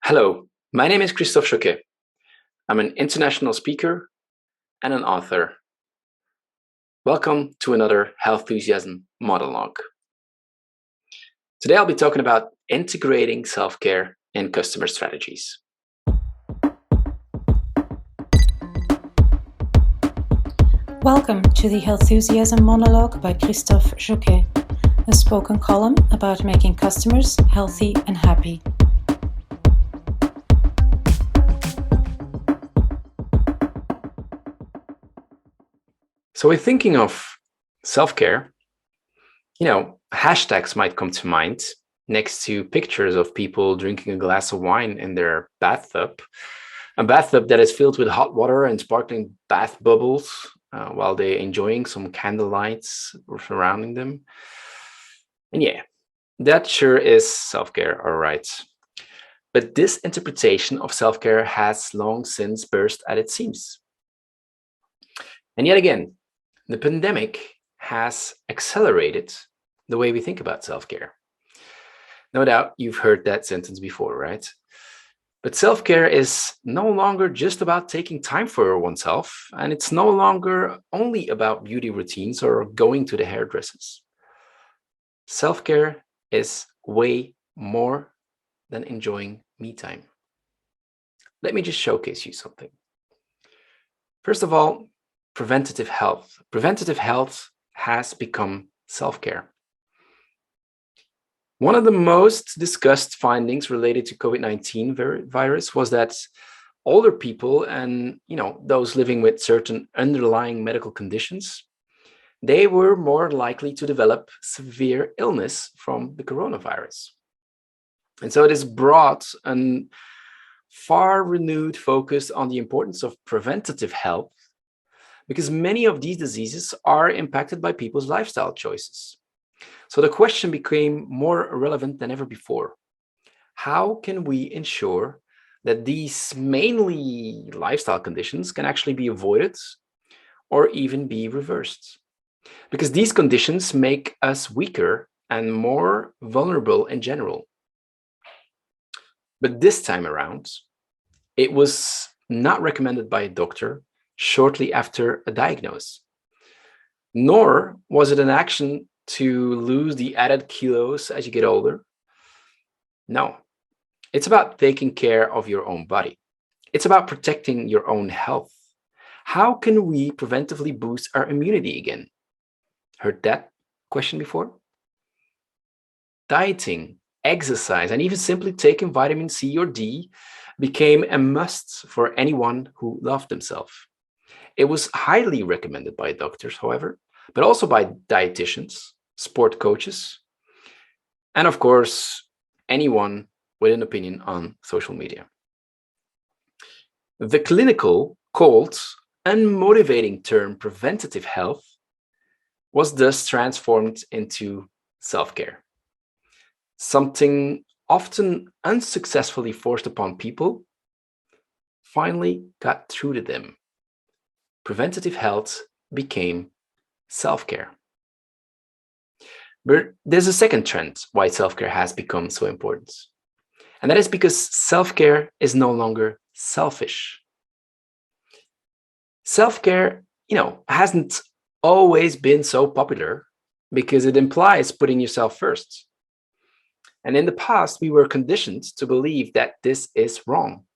Hello, my name is Christophe Choquet. I'm an international speaker and an author. Welcome to another Healthusiasm monologue. Today I'll be talking about integrating self-care in customer strategies. Welcome to the Healthusiasm monologue by Christophe Choquet, a spoken column about making customers healthy and happy. So we're thinking of self-care, hashtags might come to mind next to pictures of people drinking a glass of wine in their bathtub, a bathtub that is filled with hot water and sparkling bath bubbles while they're enjoying some candlelight surrounding them. And yeah, that sure is self-care, all right. But this interpretation of self-care has long since burst at its seams. And yet again, the pandemic has accelerated the way we think about self-care. No doubt you've heard that sentence before, right? But self-care is no longer just about taking time for oneself, and it's no longer only about beauty routines or going to the hairdressers. Self-care is way more than enjoying me time. Let me just showcase you something. First of all, preventative health. Preventative health has become self-care. One of the most discussed findings related to COVID-19 virus was that older people and those living with certain underlying medical conditions, they were more likely to develop severe illness from the coronavirus. And so it has brought a far renewed focus on the importance of preventative health, because many of these diseases are impacted by people's lifestyle choices. So the question became more relevant than ever before. How can we ensure that these mainly lifestyle conditions can actually be avoided or even be reversed? Because these conditions make us weaker and more vulnerable in general. But this time around, it was not recommended by a doctor shortly after a diagnosis, nor was it an action to lose the added kilos as you get older. No, it's about taking care of your own body. It's about protecting your own health. How can we preventively boost our immunity again? Heard that question before? Dieting, exercise, and even simply taking vitamin C or D became a must for anyone who loved themselves. It was highly recommended by doctors, however, but also by dietitians, sport coaches, and of course, anyone with an opinion on social media. The clinical, cold, unmotivating term preventative health was thus transformed into self-care. Something often unsuccessfully forced upon people finally got through to them. Preventative health became self-care. But there's a second trend why self-care has become so important. And that is because self-care is no longer selfish. Self-care, hasn't always been so popular because it implies putting yourself first. And in the past, we were conditioned to believe that this is wrong,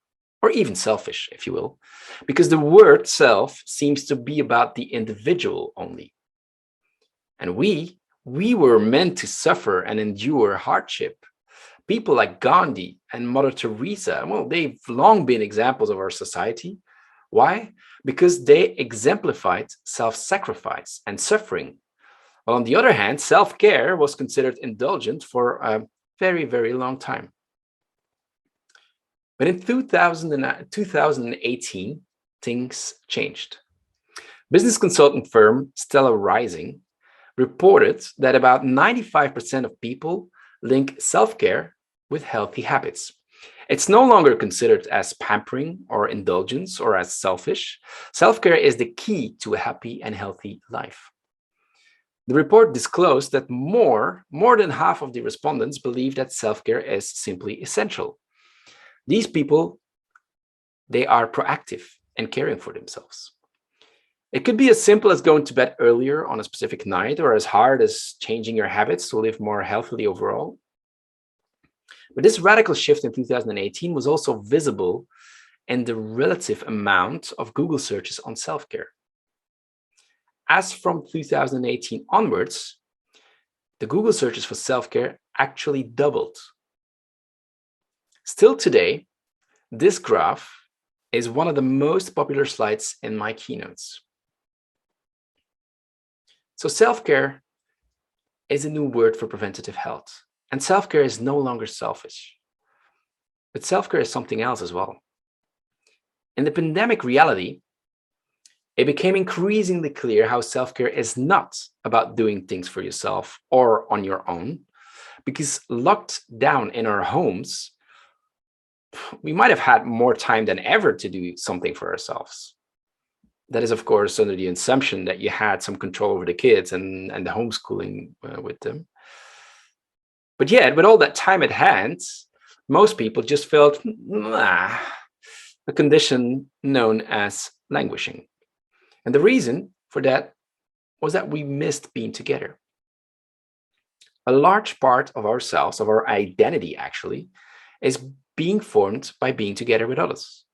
or even selfish, if you will, because the word self seems to be about the individual only. And we were meant to suffer and endure hardship. People like Gandhi and Mother Teresa, well, they've long been examples of our society. Why? Because they exemplified self-sacrifice and suffering. While on the other hand, self-care was considered indulgent for a very, very long time. But in 2018, things changed. Business consulting firm Stella Rising reported that about 95% of people link self-care with healthy habits. It's no longer considered as pampering or indulgence or as selfish. Self-care is the key to a happy and healthy life. The report disclosed that more than half of the respondents believe that self-care is simply essential. These people, they are proactive and caring for themselves. It could be as simple as going to bed earlier on a specific night, or as hard as changing your habits to live more healthily overall. But this radical shift in 2018 was also visible in the relative amount of Google searches on self-care. As from 2018 onwards, the Google searches for self-care actually doubled. Still today, this graph is one of the most popular slides in my keynotes. So self-care is a new word for preventative health, and self-care is no longer selfish. But self-care is something else as well. In the pandemic reality, it became increasingly clear how self-care is not about doing things for yourself or on your own, because locked down in our homes, we might have had more time than ever to do something for ourselves. That is, of course, under the assumption that you had some control over the kids and the homeschooling with them. But yet, with all that time at hand, most people just felt a condition known as languishing. And the reason for that was that we missed being together. A large part of ourselves, of our identity actually, is being formed by being together with others.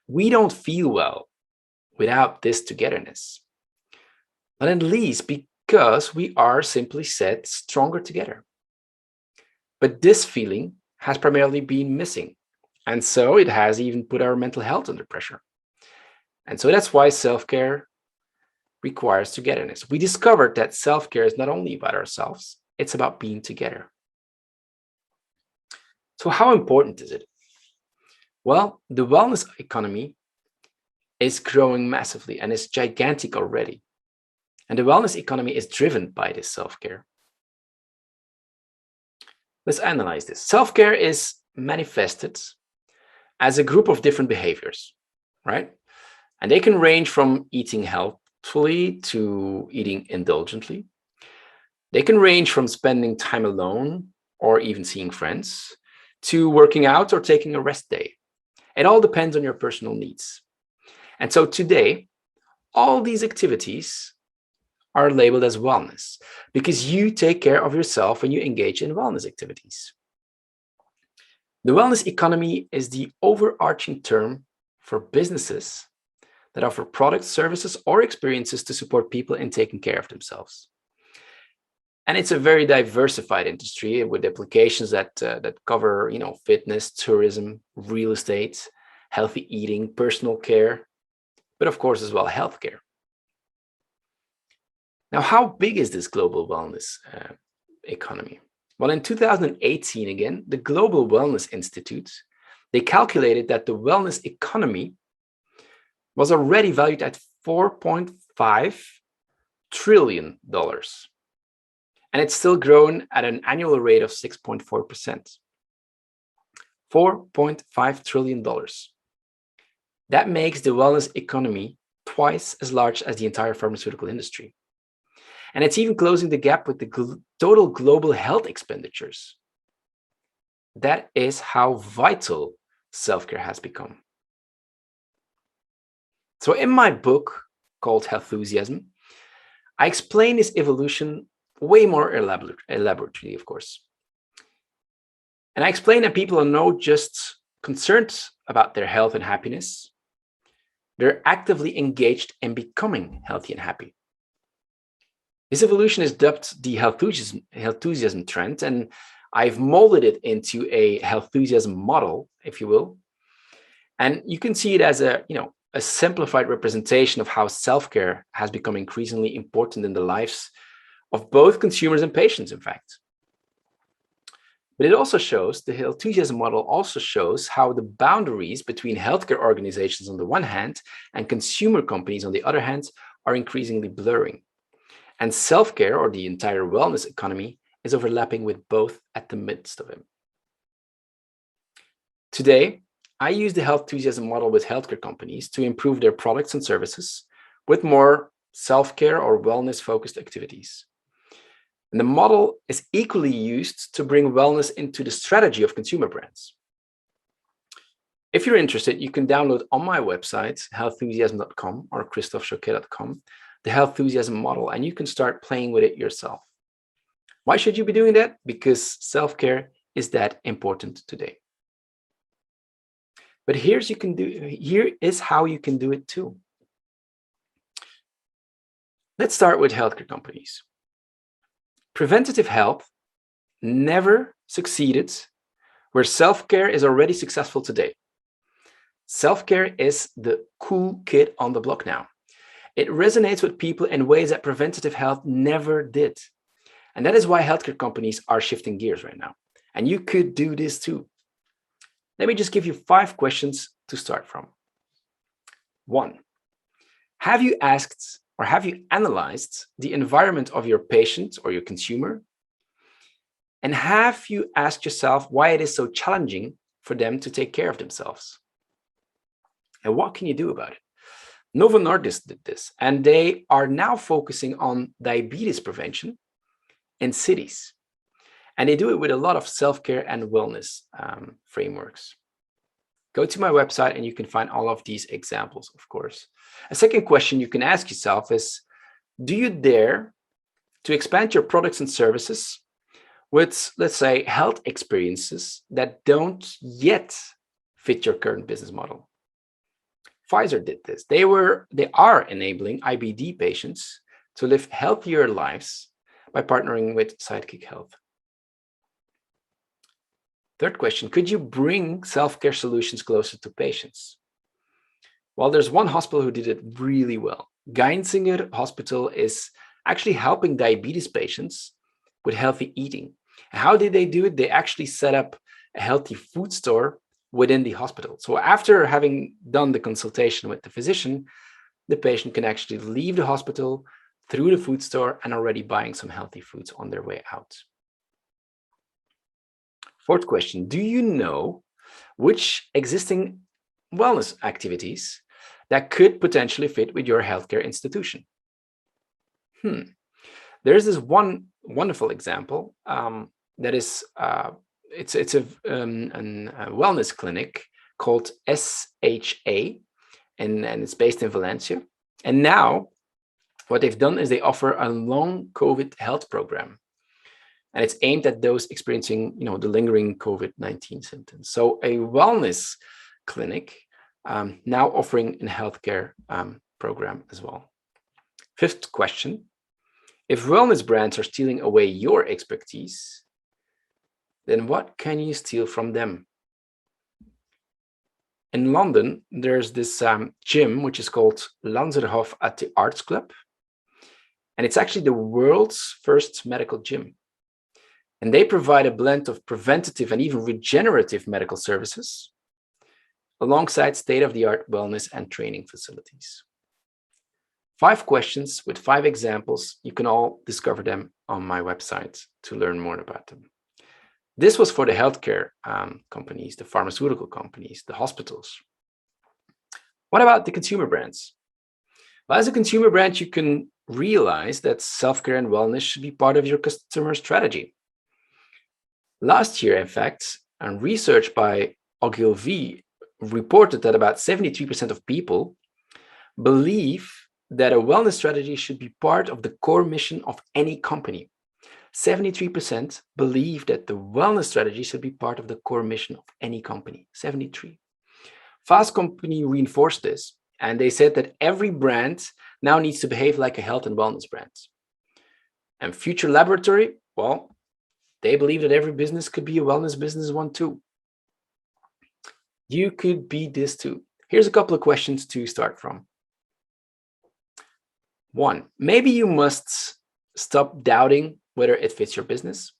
We don't feel well without this togetherness, not at least because we are, simply said, stronger together. But this feeling has primarily been missing, and so it has even put our mental health under pressure. And so that's why self-care requires togetherness. We discovered that self-care is not only about ourselves, it's about being together. So how important is it? Well, the wellness economy is growing massively and is gigantic already. And the wellness economy is driven by this self-care. Let's analyze this. Self-care is manifested as a group of different behaviors, right? And they can range from eating healthfully to eating indulgently. They can range from spending time alone or even seeing friends to working out or taking a rest day. It all depends on your personal needs. And so today, all these activities are labeled as wellness because you take care of yourself when you engage in wellness activities. The wellness economy is the overarching term for businesses that offer products, services, or experiences to support people in taking care of themselves. And it's a very diversified industry with applications that cover, fitness, tourism, real estate, healthy eating, personal care, but of course as well healthcare. Now, how big is this global wellness economy? Well, in 2018, again, the Global Wellness Institute, they calculated that the wellness economy was already valued at $4.5 trillion. And it's still grown at an annual rate of 6.4%. $4.5 trillion. That makes the wellness economy twice as large as the entire pharmaceutical industry. And it's even closing the gap with the total global health expenditures. That is how vital self-care has become. So in my book called Healthusiasm, I explain this evolution way more elaborately, of course. And I explain that people are not just concerned about their health and happiness, they're actively engaged in becoming healthy and happy. This evolution is dubbed the Healthusiasm trend, and I've molded it into a Healthusiasm model, if you will. And you can see it as a simplified representation of how self-care has become increasingly important in the lives of both consumers and patients, in fact. But it also shows, the Healthusiasm model also shows how the boundaries between healthcare organizations on the one hand and consumer companies on the other hand are increasingly blurring. And self-care, or the entire wellness economy, is overlapping with both at the midst of it. Today, I use the Healthusiasm model with healthcare companies to improve their products and services with more self-care or wellness-focused activities. And the model is equally used to bring wellness into the strategy of consumer brands. If you're interested, you can download on my website, healthusiasm.com or christophechouquet.com, the Healthusiasm model, and you can start playing with it yourself. Why should you be doing that? Because self-care is that important today. But here is how you can do it too. Let's start with healthcare companies. Preventative health never succeeded where self-care is already successful today. Self-care is the cool kid on the block now. It resonates with people in ways that preventative health never did. And that is why healthcare companies are shifting gears right now. And you could do this too. Let me just give you 5 questions to start from. 1, have you asked or have you analyzed the environment of your patient or your consumer? And have you asked yourself why it is so challenging for them to take care of themselves? And what can you do about it? Novo Nordisk did this, and they are now focusing on diabetes prevention in cities. And they do it with a lot of self-care and wellness frameworks. Go to my website and you can find all of these examples, of course. A second question you can ask yourself is, do you dare to expand your products and services with, let's say, health experiences that don't yet fit your current business model? Pfizer did this. They are enabling IBD patients to live healthier lives by partnering with Sidekick Health. Third question, could you bring self-care solutions closer to patients? Well, there's one hospital who did it really well. Geinsinger Hospital is actually helping diabetes patients with healthy eating. How did they do it? They actually set up a healthy food store within the hospital. So after having done the consultation with the physician, the patient can actually leave the hospital through the food store and already buying some healthy foods on their way out. Fourth question, do you know which existing wellness activities that could potentially fit with your healthcare institution? There's this one wonderful example that is it's a wellness clinic called SHA, and it's based in Valencia. And now what they've done is they offer a long COVID health program. And it's aimed at those experiencing, the lingering COVID-19 symptoms. So a wellness clinic now offering a healthcare program as well. Fifth question, if wellness brands are stealing away your expertise, then what can you steal from them? In London, there's this gym, which is called Lanzerhof at the Arts Club. And it's actually the world's first medical gym. And they provide a blend of preventative and even regenerative medical services alongside state-of-the-art wellness and training facilities. 5 questions with 5 examples. You can all discover them on my website to learn more about them. This was for the healthcare companies, the pharmaceutical companies, the hospitals. What about the consumer brands? Well, as a consumer brand, you can realize that self-care and wellness should be part of your customer strategy. Last year, in fact, research by Ogilvy reported that about 73% of people believe that a wellness strategy should be part of the core mission of any company. 73% believe that the wellness strategy should be part of the core mission of any company. 73. Fast Company reinforced this, and they said that every brand now needs to behave like a health and wellness brand. And Future Laboratory, well, they believe that every business could be a wellness business one too. You could be this too. Here's a couple of questions to start from. 1, maybe you must stop doubting whether it fits your business.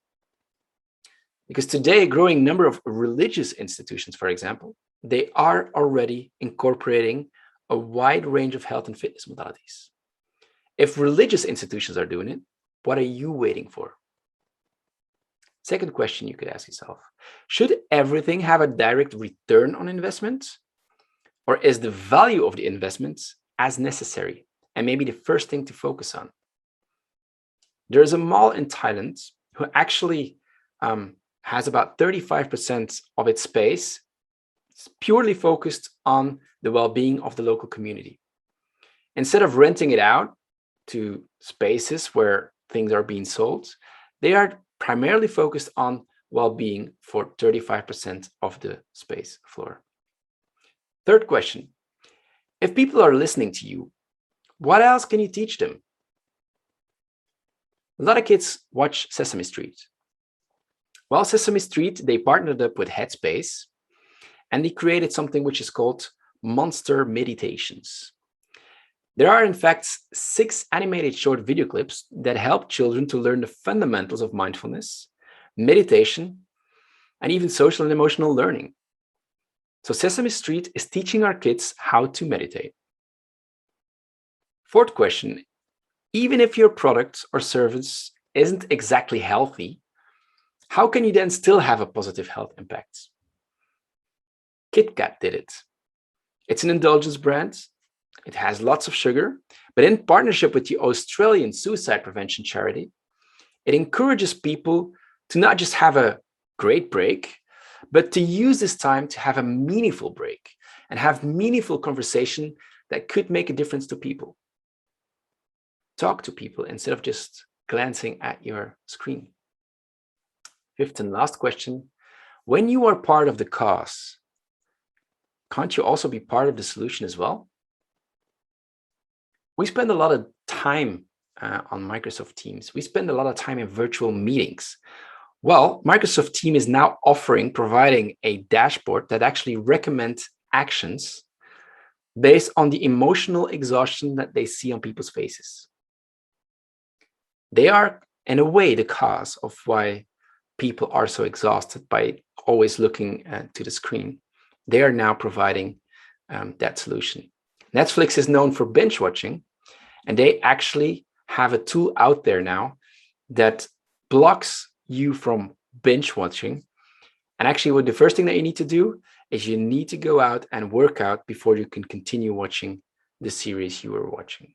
Because today, a growing number of religious institutions, for example, they are already incorporating a wide range of health and fitness modalities. If religious institutions are doing it, what are you waiting for? Second question you could ask yourself, should everything have a direct return on investment? Or is the value of the investments as necessary and maybe the first thing to focus on? There's a mall in Thailand who actually has about 35% of its space It's purely focused on the well-being of the local community. Instead of renting it out to spaces where things are being sold, they are primarily focused on well-being for 35% of the space floor. Third question, if people are listening to you, what else can you teach them? A lot of kids watch Sesame Street. Well, Sesame Street, they partnered up with Headspace and they created something which is called Monster Meditations. There are, in fact, 6 animated short video clips that help children to learn the fundamentals of mindfulness, meditation, and even social and emotional learning. So Sesame Street is teaching our kids how to meditate. Fourth question, even if your product or service isn't exactly healthy, how can you then still have a positive health impact? Kit Kat did it. It's an indulgence brand. It has lots of sugar, but in partnership with the Australian suicide prevention charity, it encourages people to not just have a great break, but to use this time to have a meaningful break and have meaningful conversation that could make a difference to people. Talk to people instead of just glancing at your screen. Fifth and last question, when you are part of the cause, can't you also be part of the solution as well? We spend a lot of time on Microsoft Teams. We spend a lot of time in virtual meetings. Well, Microsoft Teams is now providing a dashboard that actually recommends actions based on the emotional exhaustion that they see on people's faces. They are, in a way, the cause of why people are so exhausted by always looking to the screen. They are now providing that solution. Netflix is known for binge watching, and they actually have a tool out there now that blocks you from binge watching. And actually, the first thing that you need to do is you need to go out and work out before you can continue watching the series you were watching.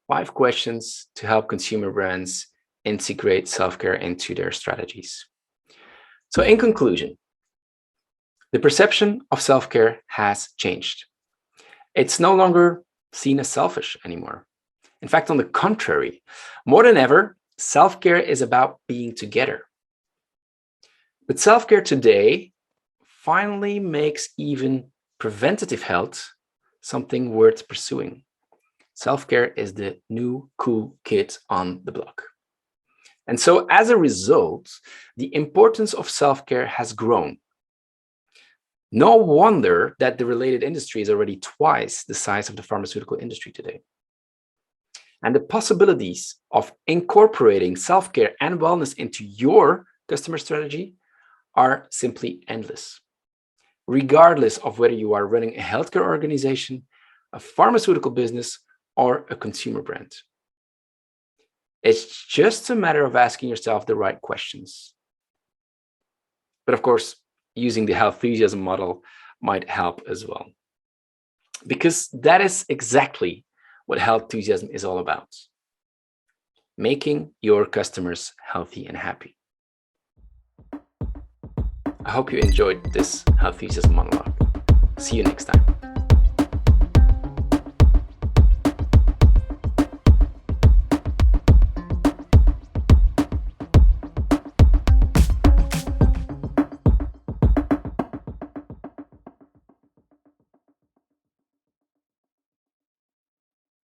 5 questions to help consumer brands integrate self-care into their strategies. So in conclusion, the perception of self-care has changed. It's no longer seen as selfish anymore. In fact, on the contrary, more than ever, self-care is about being together. But self-care today finally makes even preventative health something worth pursuing. Self-care is the new cool kid on the block. And so as a result, the importance of self-care has grown. No wonder that the related industry is already twice the size of the pharmaceutical industry today. And the possibilities of incorporating self-care and wellness into your customer strategy are simply endless, regardless of whether you are running a healthcare organization, a pharmaceutical business, or a consumer brand. It's just a matter of asking yourself the right questions. But of course, using the Healthusiasm model might help as well. Because that is exactly what Healthusiasm is all about. Making your customers healthy and happy. I hope you enjoyed this Healthusiasm monologue. See you next time.